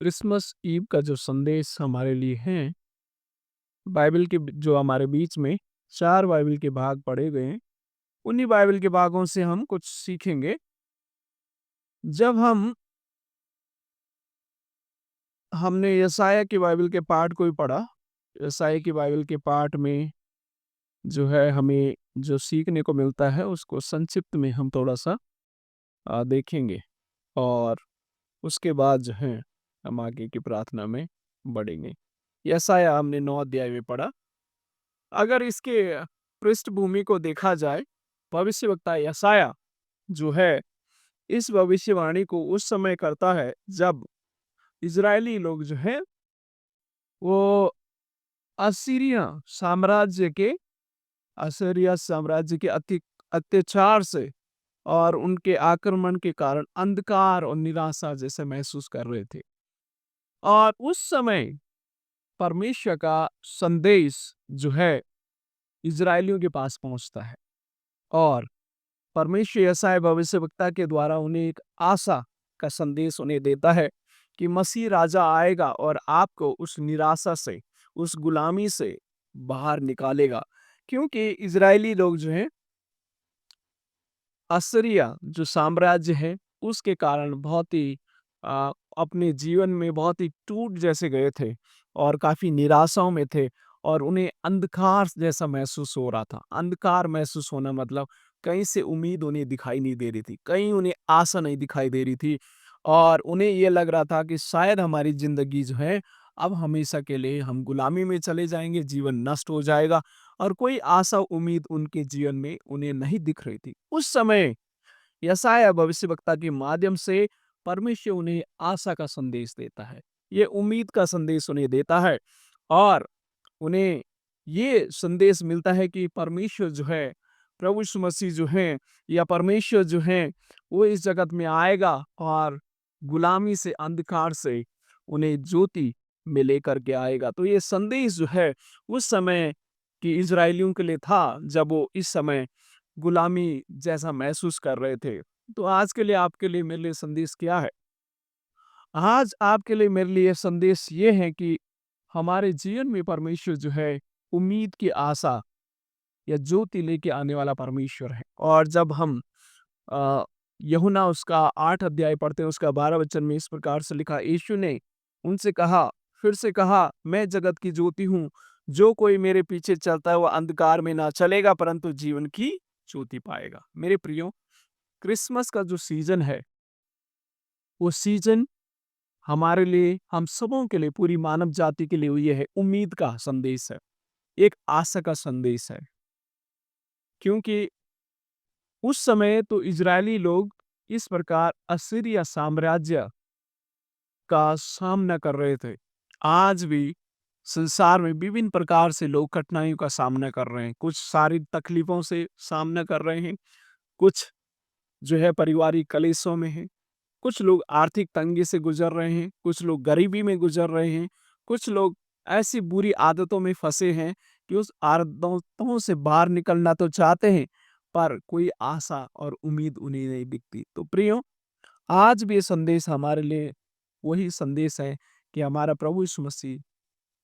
Christmas ewe का जो संदेश हमारे लिए है, बाइबल के जो हमारे बीच में 4 बाइबल के भाग पढ़े गए हैं, उन्हीं बाइबल के भागों से हम कुछ सीखेंगे। जब हमने यशायाह की बाइबल के पाठ को भी पढ़ा, यशायाह की बाइबल के पाठ में जो है हमें जो सीखने को मिलता है, उसको संक्षिप्त में हम थोड़ा-सा देखेंगे और उसके बाद जो है हम आगे की प्रार्थना में बढ़ेंगे। यशायाह हमने 9 अध्याय में पढ़ा। अगर इसके पृष्ठभूमि को देखा जाए, भविष्यवक्ता यशायाह जो है, इस भविष्यवाणी को उस समय करता है जब इज़राइली लोग जो हैं, वो असीरिया साम्राज्य के असीरिया साम्राज्य के अत्याचार से और उनके आक्रमण के कारण अंधकार और निराशा जैसे महसूस कर रहे थे। और उस समय परमेश्वर का संदेश जो है, इज़राइलियों के पास पहुँचता है और परमेश्वर यशायाह भविष्यवक्ता के द्वारा उन्हें एक आशा का संदेश उन्हें देता है कि मसीह राजा आएगा और आपको उस निराशा से, उस गुलामी से बाहर निकालेगा। क्योंकि इज़राइली लोग जो हैं, असीरिया जो साम्राज्य है, उसके कारण बहुत ही अपने जीवन में बहुत ही टूट जैसे गए थे और काफ़ी निराशाओं में थे और उन्हें अंधकार जैसा महसूस हो रहा था। अंधकार महसूस होना मतलब कहीं से उम्मीद उन्हें दिखाई नहीं दे रही थी, कहीं उन्हें आशा नहीं दिखाई दे रही थी और उन्हें ये लग रहा था कि शायद हमारी ज़िंदगी जो है, अब हमेशा के लिए हम गुलामी में चले जाएँगे, जीवन नष्ट हो जाएगा और कोई आशा उम्मीद उनके जीवन में उन्हें नहीं दिख रही थी। उस समय यशायाह भविष्यवक्ता के माध्यम से परमेश्वर उन्हें आशा का संदेश देता है। ये उम्मीद का संदेश उन्हें देता है और उन्हें ये संदेश मिलता है कि परमेश्वर जो है, प्रभु यीशु मसीह जो हैं या परमेश्वर जो हैं, वो इस जगत में आएगा और गुलामी से, अंधकार से उन्हें ज्योति में लेकर के आएगा। तो ये संदेश जो है, उस समय की इज़राइलियों के लिए था, जब वो इस समय गुलामी जैसा महसूस कर रहे थे। तो आज के लिए, आपके लिए, मेरे लिए संदेश क्या है? आज आपके लिए, मेरे लिए संदेश ये है कि हमारे जीवन में परमेश्वर जो है, उम्मीद की आशा या ज्योति लेके आने वाला परमेश्वर है। और जब हम अ, यूहन्ना उसका 8 अध्याय पढ़ते हैं, उसका 12 वचन में इस प्रकार से लिखा, यीशु ने उनसे कहा, फिर से कहा, मैं जगत की ज्योति हूँ, जो कोई मेरे पीछे चलता है, वो अंधकार में ना चलेगा, परंतु जीवन की ज्योति पाएगा। मेरे प्रियो, क्रिसमस का जो सीज़न है, वो सीज़न हमारे लिए, हम सबों के लिए, पूरी मानव जाति के लिए ये है, उम्मीद का संदेश है, एक आशा का संदेश है। क्योंकि उस समय तो इज़राइली लोग इस प्रकार असीरिया साम्राज्य का सामना कर रहे थे। आज भी संसार में विभिन्न प्रकार से लोग कठिनाइयों का सामना कर रहे हैं। कुछ शारीरिक तकलीफ़ों से सामना कर रहे हैं, कुछ जो है पारिवारिक कलेशों में हैं, कुछ लोग आर्थिक तंगी से गुज़र रहे हैं, कुछ लोग गरीबी में गुज़र रहे हैं, कुछ लोग ऐसी बुरी आदतों में फँसे हैं कि उस आदतों से बाहर निकलना तो चाहते हैं, पर कोई आशा और उम्मीद उन्हें नहीं दिखती। तो प्रियो, आज भी ये संदेश हमारे लिए वही संदेश है कि हमारा प्रभु यीशु मसीह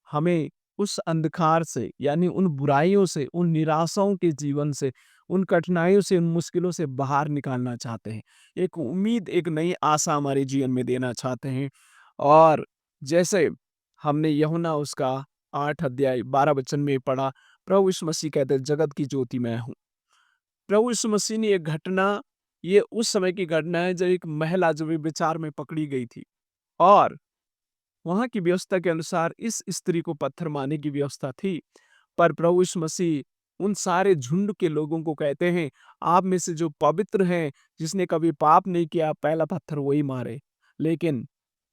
हमें उस अंधकार से, यानी उन बुराइयों से, उन निराशाओं के जीवन से, उन कठिनाइयों से, उन मुश्किलों से बाहर निकालना चाहते हैं। एक उम्मीद, एक नई आशा हमारे जीवन में देना चाहते हैं। और जैसे हमने यूहन्ना उसका 8 अध्याय 12 वचन में पढ़ा, प्रभु यीशु मसीह कहते हैं, जगत की ज्योति मैं हूँ। प्रभु यीशु मसीह ने एक घटना, ये उस समय की घटना है जब एक महिला जो व्यभिचार में पकड़ी गई थी और वहाँ की व्यवस्था के अनुसार इस स्त्री को पत्थर मारने की व्यवस्था थी। पर प्रभु यीशु मसीह उन सारे झुंड के लोगों को कहते हैं, आप में से जो पवित्र हैं, जिसने कभी पाप नहीं किया, पहला पत्थर वही मारे। लेकिन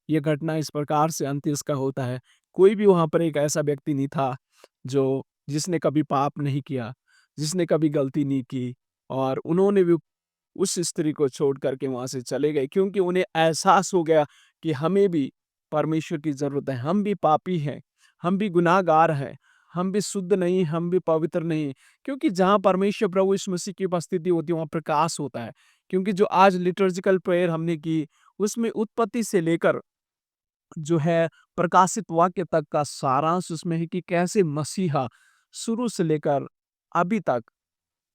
ये घटना इस प्रकार से अंत इसका होता है, कोई भी वहाँ पर एक ऐसा व्यक्ति नहीं था जो जिसने कभी पाप नहीं किया, जिसने कभी गलती नहीं की और उन्होंने भी उस स्त्री को छोड़ कर के वहाँ से चले गए, क्योंकि उन्हें एहसास हो गया कि हमें भी परमेश्वर की ज़रूरत है। हम भी पापी हैं, हम भी गुनाहगार हैं, हम भी शुद्ध नहीं, हम भी पवित्र नहीं। क्योंकि जहाँ परमेश्वर प्रभु यीशु मसीह की उपस्थिति होती है, वहाँ प्रकाश होता है। क्योंकि जो आज लिटर्जिकल प्रेयर हमने की, उसमें उत्पत्ति से लेकर जो है प्रकाशित वाक्य तक का सारांश उसमें है कि कैसे मसीहा शुरू से लेकर अभी तक,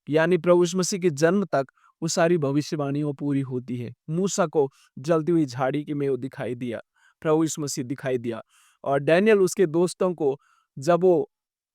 यानी प्रभु यीशु मसीह के जन्म तक वो सारी भविष्यवाणियाँ पूरी होती है। मूसा को जलती हुई झाड़ी की में वो दिखाई दिया, प्रभु यीशु मसीह दिखाई दिया। और डैनियल उसके दोस्तों को जब वो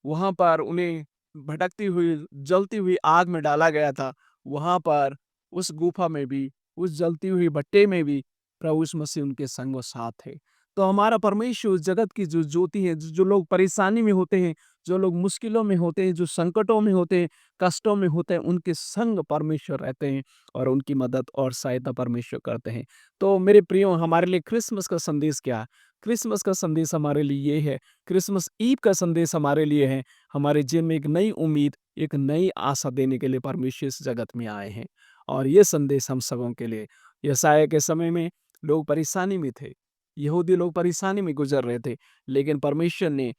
वहाँ पर उन्हें भटकती हुई, जलती हुई आग में डाला गया था, वहाँ पर उस गुफा में भी, उस जलती हुई भट्टे में भी प्रभु यीशु मसीह उनके संग और साथ थे। तो हमारा परमेश्वर उस जगत की जो ज्योति है, जो लोग परेशानी में होते हैं, जो लोग मुश्किलों में होते हैं, जो संकटों में होते हैं, कष्टों में होते हैं, उनके संग परमेश्वर रहते हैं और उनकी मदद और सहायता परमेश्वर करते हैं। तो मेरे प्रियो, हमारे लिए क्रिसमस का संदेश क्या है? क्रिसमस का संदेश हमारे लिए ये है, क्रिसमस ईव का संदेश हमारे लिए है, हमारे जीवन में एक नई उम्मीद, एक नई आशा देने के लिए परमेश्वर इस जगत में आए हैं। और ये संदेश हम सबों के लिए, यशायाह के समय में लोग परेशानी में थे, यहूदी लोग परेशानी में गुजर रहे थे, लेकिन परमेश्वर ने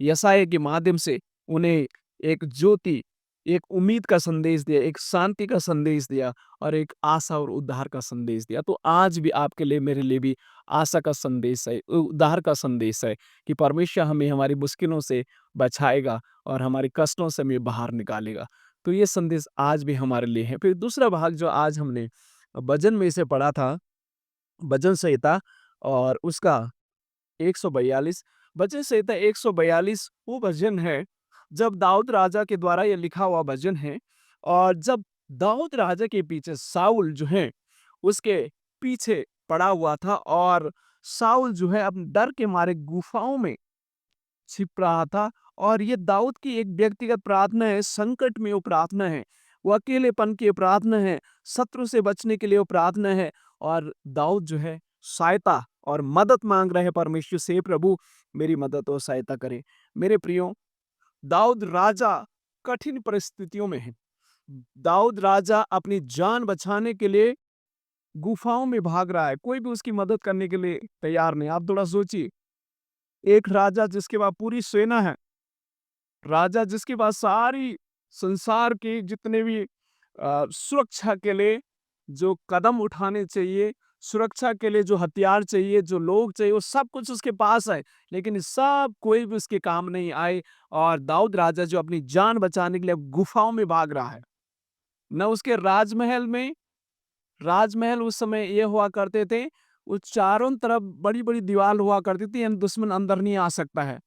यशायाह के माध्यम से उन्हें एक ज्योति, एक उम्मीद का संदेश दिया, एक शांति का संदेश दिया और एक आशा और उद्धार का संदेश दिया। तो आज भी आपके लिए, मेरे लिए भी आशा का संदेश है, उद्धार का संदेश है कि परमेश्वर हमें हमारी मुश्किलों से बचाएगा और हमारे कष्टों से हमें बाहर निकालेगा। तो ये संदेश आज भी हमारे लिए है। फिर दूसरा भाग जो आज हमने भजन में से पढ़ा था, भजन संहिता और उसका 142, भजन संहिता 142 वो भजन है, जब दाऊद राजा के द्वारा ये लिखा हुआ भजन है। और जब दाऊद राजा के पीछे साउल जो है, उसके पीछे पड़ा हुआ था और साउल जो है अब डर के मारे गुफाओं में छिप रहा था। और ये दाऊद की एक व्यक्तिगत प्रार्थना है, संकट में वो प्रार्थना है, वो अकेलेपन की प्रार्थना है, शत्रु से बचने के लिए वो प्रार्थना है। और दाऊद जो है सहायता और मदद मांग रहे हैं परमेश्वर से, "हे प्रभु मेरी मदद और सहायता करें।" मेरे प्रियो, दाऊद राजा कठिन परिस्थितियों में है। दाऊद राजा अपनी जान बचाने के लिए गुफाओं में भाग रहा है, कोई भी उसकी मदद करने के लिए तैयार नहीं। आप थोड़ा सोचिए, एक राजा जिसके पास पूरी सेना है, राजा जिसके पास सारी संसार के जितने भी सुरक्षा के लिए जो कदम उठाने चाहिए, सुरक्षा के लिए जो हथियार चाहिए, जो लोग चाहिए, वो सब कुछ उसके पास है, लेकिन ये सब कोई भी उसके काम नहीं आए। और दाऊद राजा जो अपनी जान बचाने के लिए गुफाओं में भाग रहा है, न उसके राजमहल में, राजमहल उस समय ये हुआ करते थे, वो चारों तरफ बड़ी-बड़ी दीवार हुआ करती थी, यानी दुश्मन अंदर नहीं आ सकता है।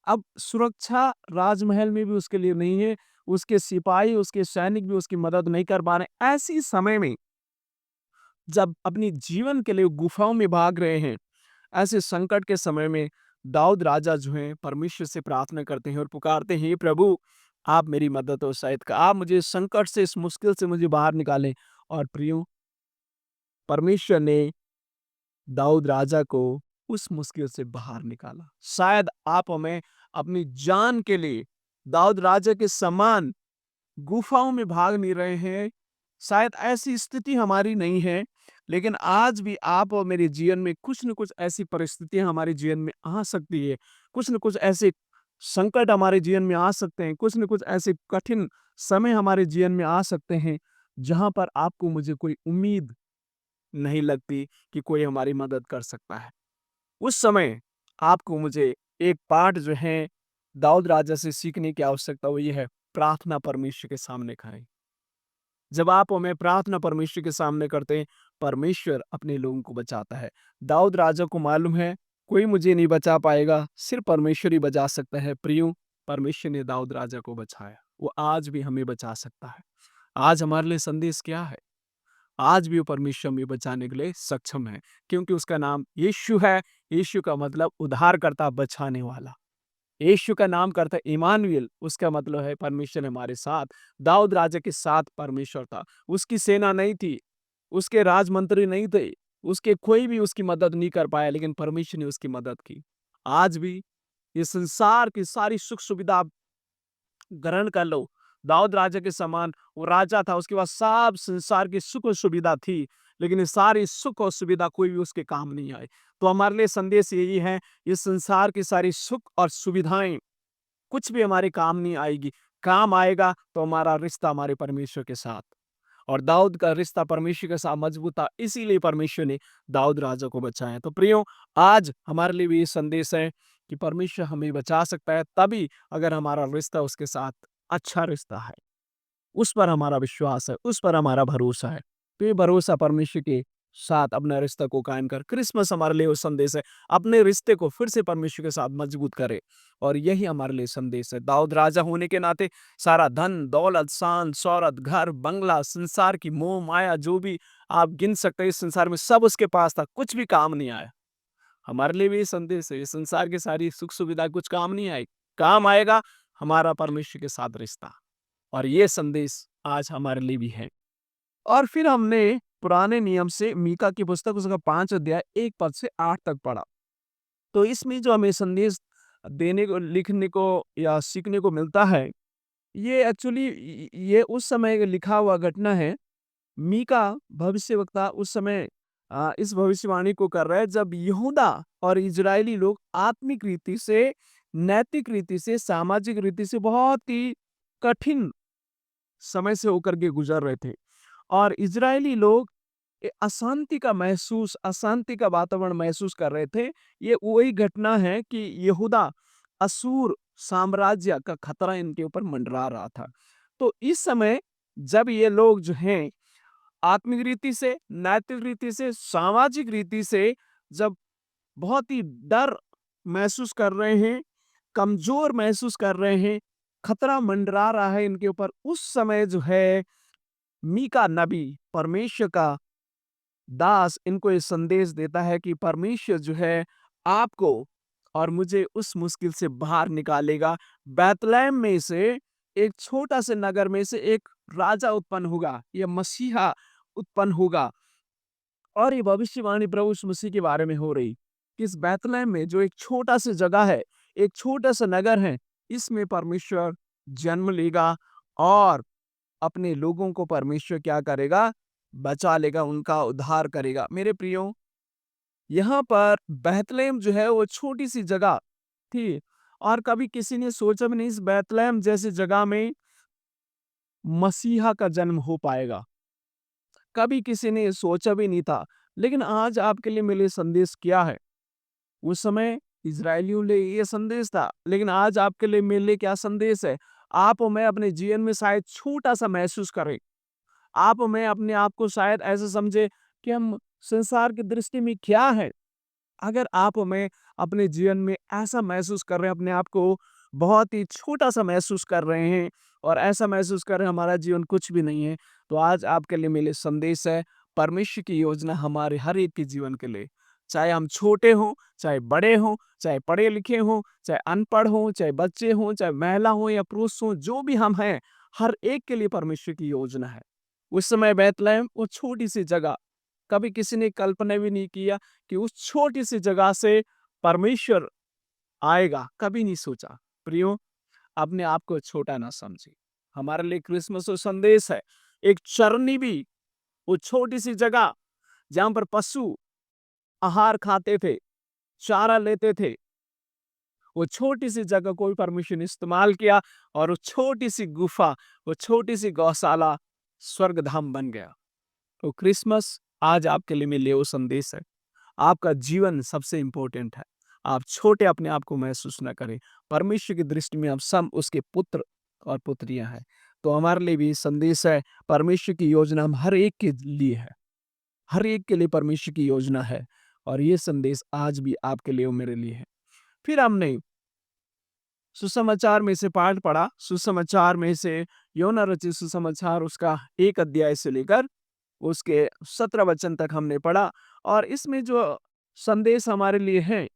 अब सुरक्षा राजमहल में भी उसके लिए नहीं है, उसके सिपाही, उसके सैनिक भी उसकी मदद नहीं कर पा रहे। ऐसी समय में जब अपनी जीवन के लिए गुफाओं में भाग रहे हैं, ऐसे संकट के समय में दाऊद राजा जो हैं परमेश्वर से प्रार्थना करते हैं और पुकारते हैं, "हे प्रभु, आप मेरी मदद और सहायता, आप मुझे इस संकट से, इस मुश्किल से मुझे बाहर निकालें।" और प्रियो, परमेश्वर ने दाऊद राजा को उस मुश्किल से बाहर निकाला। शायद आप हमें अपनी जान के लिए दाऊद राजा के समान गुफाओं में भाग नहीं रहे हैं, शायद ऐसी स्थिति हमारी नहीं है, लेकिन आज भी आप और मेरे जीवन में कुछ न कुछ ऐसी परिस्थितियाँ हमारे जीवन में आ सकती है, कुछ न कुछ ऐसे संकट हमारे जीवन में आ सकते हैं, कुछ न कुछ ऐसे कठिन समय हमारे जीवन में आ सकते हैं, जहाँ पर आपको मुझे कोई उम्मीद नहीं लगती कि कोई हमारी मदद कर सकता है। उस समय आपको मुझे एक पाठ जो है दाऊद राजा से सीखने की आवश्यकता, वो ये है, प्रार्थना परमेश्वर के सामने करें। जब आप और मैं प्रार्थना परमेश्वर के सामने करते हैं, परमेश्वर अपने लोगों को बचाता है। दाऊद राजा को मालूम है, कोई मुझे नहीं बचा पाएगा, सिर्फ परमेश्वर ही बचा सकता है। प्रियो, परमेश्वर ने दाऊद राजा को बचाया, वो आज भी हमें बचा सकता है। आज हमारे लिए संदेश क्या है? आज भी वो परमेश्वर हमें बचाने के लिए सक्षम है, क्योंकि उसका नाम यीशु है। यीशु का मतलब उद्धारकर्ता, बचाने वाला। यीशु का नाम करता है इमानुएल, उसका मतलब है परमेश्वर हमारे साथ। दाऊद राजा के साथ परमेश्वर था, उसकी सेना नहीं थी, उसके राजमंत्री नहीं थे, उसके कोई भी उसकी मदद नहीं कर पाया, लेकिन परमेश्वर ने उसकी मदद की। आज भी ये संसार की सारी सुख सुविधा ग्रहण कर लो, दाऊद राजा के समान वो राजा था, उसके पास सब संसार की सुख और सुविधा थी, लेकिन ये सारी सुख और सुविधा कोई भी उसके काम नहीं आए। तो हमारे लिए संदेश यही है, ये संसार की सारी सुख और सुविधाएं कुछ भी हमारे काम नहीं आएगी। काम आएगा तो हमारा रिश्ता हमारे परमेश्वर के साथ। और दाऊद का रिश्ता परमेश्वर के साथ मजबूत था, इसीलिए परमेश्वर ने दाऊद राजा को बचाया। तो प्रियो, आज हमारे लिए भी ये संदेश है कि परमेश्वर हमें बचा सकता है तभी अगर हमारा रिश्ता उसके साथ अच्छा रिश्ता है, उस पर हमारा विश्वास है, उस पर हमारा भरोसा है। तो ये भरोसा परमेश्वर के साथ अपना रिश्ता को कायम कर, क्रिसमस हमारे लिए वो संदेश है, अपने रिश्ते को फिर से परमेश्वर के साथ मजबूत करे। और यही हमारे लिए संदेश है। दाऊद राजा होने के नाते सारा धन, दौलत, शान, शौहरत, घर, बंगला, संसार की मोह माया जो भी आप गिन सकते हैं इस संसार में, सब उसके पास था, कुछ भी काम नहीं आया। हमारे लिए भी ये संदेश है, ये संसार की सारी सुख सुविधा कुछ काम नहीं आई, काम आएगा हमारा परमेश्वर के साथ रिश्ता। और ये संदेश आज हमारे लिए भी है। और फिर हमने पुराने नियम से मीका की पुस्तक उसका 5 अध्याय 1 पद से 8 तक पढ़ा। तो इसमें जो हमें संदेश देने को, लिखने को या सीखने को मिलता है, ये एक्चुअली ये उस समय लिखा हुआ घटना है। मीका भविष्यवक्ता उस समय इस भविष्यवाणी को कर रहा है जब यहूदा और इजरायली लोग आत्मिक रीति से, नैतिक रीति से, सामाजिक रीति से बहुत ही कठिन समय से होकर के गुजर रहे थे। और इजरायली लोग अशांति का वातावरण महसूस कर रहे थे। ये वही घटना है कि यहूदा असूर साम्राज्य का खतरा इनके ऊपर मंडरा रहा था। तो इस समय जब ये लोग जो हैं आत्मिक रीति से, नैतिक रीति से, सामाजिक रीति से जब बहुत ही डर महसूस कर रहे हैं, कमजोर महसूस कर रहे हैं, खतरा मंडरा रहा है इनके ऊपर, उस समय जो है मीका नबी, परमेश्वर का दास, इनको ये संदेश देता है कि परमेश्वर जो है आपको और मुझे उस मुश्किल से बाहर निकालेगा। बैतलहम में से, एक छोटा से नगर में से एक राजा उत्पन्न होगा, ये मसीहा उत्पन्न होगा। और ये भविष्यवाणी प्रभु यीशु मसीह के बारे में हो रही कि इस बैतलहम में जो एक छोटा सा जगह है, एक छोटा सा नगर है, इसमें परमेश्वर जन्म लेगा और अपने लोगों को परमेश्वर क्या करेगा? बचा लेगा, उनका उद्धार करेगा। मेरे प्रियो, यहाँ पर बैतलहम जो है वो छोटी-सी जगह थी और कभी किसी ने सोचा भी नहीं इस बैतलहम जैसी जगह में मसीहा का जन्म हो पाएगा। कभी किसी ने सोचा भी नहीं था। लेकिन आज आपके लिए मेरे लिए संदेश क्या है? उस समय इज़राइलियों लिए ये संदेश था, लेकिन आज आपके लिए मेरे लिए क्या संदेश है? आप और मैं अपने जीवन में शायद छोटा-सा महसूस करें। आप और मैं अपने आप को शायद ऐसा समझे कि हम संसार की दृष्टि में क्या है? अगर आप और मैं अपने जीवन में ऐसा महसूस कर रहे हैं, अपने आप को बहुत ही छोटा-सा महसूस कर रहे हैं और ऐसा महसूस कर रहे हैं हमारा जीवन कुछ भी नहीं है, तो आज आपके लिए मेरे लिए संदेश है, परमेश्वर की योजना हमारे हर एक के जीवन के लिए। चाहे हम छोटे हों, चाहे बड़े हों, चाहे पढ़े-लिखे हों, चाहे अनपढ़ हों, चाहे बच्चे हों, चाहे महिला हों या पुरुष हों, जो भी हम हैं, हर एक के लिए परमेश्वर की योजना है। उस समय बैतलहम वो छोटी-सी जगह, कभी किसी ने कल्पना भी नहीं किया कि उस छोटी-सी जगह से परमेश्वर आएगा, कभी नहीं सोचा। प्रियो, अपने आप को छोटा ना समझिए। हमारे लिए क्रिसमस वो संदेश है। एक चरनी भी, वो छोटी-सी जगह जहाँ पर पशु आहार खाते थे, चारा लेते थे, वो छोटी-सी जगह को भी परमेश्वर ने इस्तेमाल किया और वो छोटी-सी गुफा, वो छोटी-सी गौशाला स्वर्गधाम बन गया। तो क्रिसमस आज आपके लिए मेरे लिए वो संदेश है। आपका जीवन सबसे इम्पोर्टेंट है। आप छोटे अपने आप को महसूस ना करें। परमेश्वर की दृष्टि में हम सब उसके पुत्र और पुत्रियाँ हैं। तो हमारे लिए भी संदेश है, परमेश्वर की योजना हम हर एक के लिए है। हर एक के लिए परमेश्वर की योजना है और ये संदेश आज भी आपके लिए और मेरे लिए है। फिर हमने सुसमाचार में से पाठ पढ़ा, सुसमाचार में से योना रचित सुसमाचार उसका 1 अध्याय से लेकर उसके 17 वचन तक हमने पढ़ा और इसमें जो संदेश हमारे लिए है,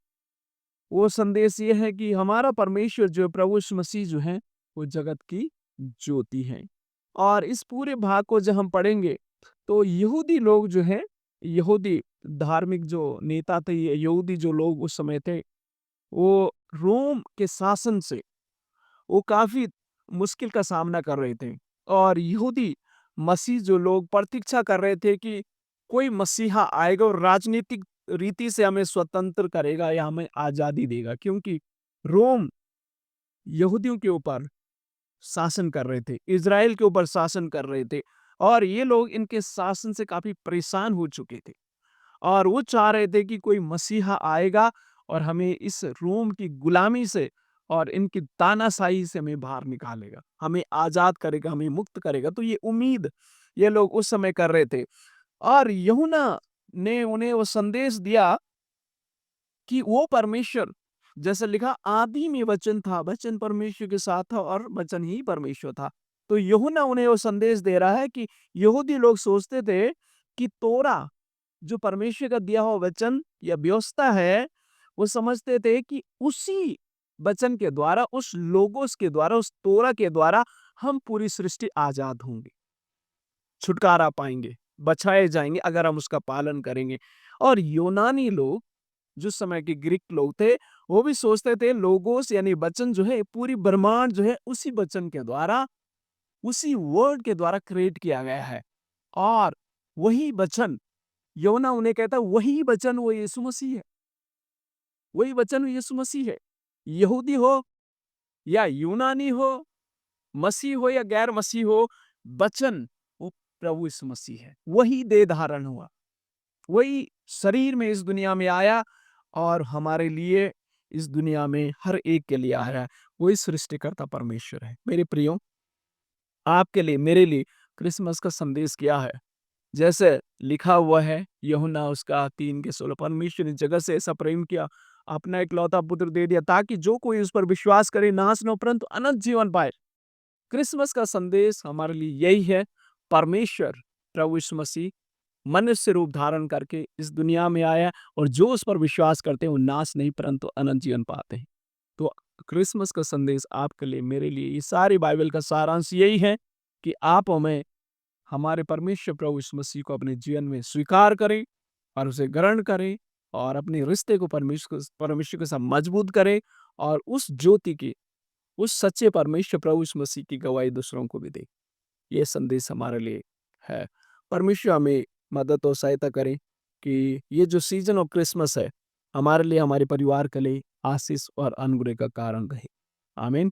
वो संदेश ये है कि हमारा परमेश्वर जो प्रभु यीशु मसीह जो है, वो जगत की ज्योति है। और इस पूरे भाग को जब हम पढ़ेंगे, तो यहूदी लोग जो हैं, यहूदी धार्मिक जो नेता थे, ये यहूदी जो लोग उस समय थे, वो रोम के शासन से वो काफ़ी मुश्किल का सामना कर रहे थे और यहूदी मसीह जो लोग प्रतीक्षा कर रहे थे कि कोई मसीहा आएगा और राजनीतिक रीति से हमें स्वतंत्र करेगा या हमें आज़ादी देगा, क्योंकि रोम यहूदियों के ऊपर शासन कर रहे थे, इज़राइल के ऊपर शासन कर रहे थे और ये लोग इनके शासन से काफ़ी परेशान हो चुके थे और वो चाह रहे थे कि कोई मसीहा आएगा और हमें इस रोम की गुलामी से और इनकी तानाशाही से हमें बाहर निकालेगा, हमें आज़ाद करेगा, हमें मुक्त करेगा। तो ये उम्मीद ये लोग उस समय कर रहे थे और यूहन्ना ने उन्हें वो संदेश दिया कि वो परमेश्वर जैसे लिखा आदि में वचन था, वचन परमेश्वर के साथ था और वचन ही परमेश्वर था। तो यूहन्ना उन्हें वो संदेश दे रहा है कि यहूदी लोग सोचते थे कि तोरा जो परमेश्वर का दिया हुआ वचन या व्यवस्था है, वो समझते थे कि उसी वचन के द्वारा, उस लोगोस के द्वारा, उस तोरा के द्वारा हम पूरी सृष्टि आज़ाद होंगे, छुटकारा पाएँगे, बचाए जाएँगे अगर हम उसका पालन करेंगे। और यूनानी लोग जिस समय के ग्रीक लोग थे, वो भी सोचते थे लोगोस यानी वचन जो है पूरी ब्रह्मांड जो है उसी वचन के द्वारा, उसी वर्ड के द्वारा क्रिएट किया गया है। और वही वचन यूहन्ना उन्हें कहता है वही वचन वो यीशु मसीह है। वही वचन यीशु मसीह है। यहूदी हो या यूनानी हो, मसीह हो या गैर मसीह हो, वचन वो प्रभु यीशु मसीह है। वही देह धारण हुआ। वही शरीर में इस दुनिया में आया और हमारे लिए इस दुनिया में हर एक के लिए आया है। वही सृष्टिकर्ता परमेश्वर है। मेरे प्रियो, आपके लिए, मेरे लिए क्रिसमस का संदेश क्या है? जैसे लिखा हुआ है यूहन्ना उसका 3 के 16 परमेश्वर ने जगत से ऐसा प्रेम किया, अपना इकलौता पुत्र दे दिया ताकि जो कोई उस पर विश्वास करे नाश न हो परंतु अनंत जीवन पाए। क्रिसमस का संदेश हमारे लिए यही है, परमेश्वर प्रभु यीशु मसीह मनुष्य रूप धारण करके इस दुनिया में आया और जो उस पर विश्वास करते हैं वो नाश नहीं परंतु अनंत जीवन पाते हैं। तो क्रिसमस का संदेश आपके लिए, मेरे लिए, ये सारी बाइबल का सारांश यही है कि आप हमें हमारे परमेश्वर प्रभु यीशु मसीह को अपने जीवन में स्वीकार करें और उसे ग्रहण करें और अपने रिश्ते को परमेश्वर के साथ मजबूत करें और उस ज्योति की, उस सच्चे परमेश्वर प्रभु यीशु मसीह की गवाही दूसरों को भी दें। ये संदेश हमारे लिए है। परमेश्वर हमें मदद और सहायता करे कि ये जो सीजन ऑफ क्रिसमस है, हमारे लिए, हमारे परिवार के लिए आशीष और अनुग्रह का कारण रहे। आमीन।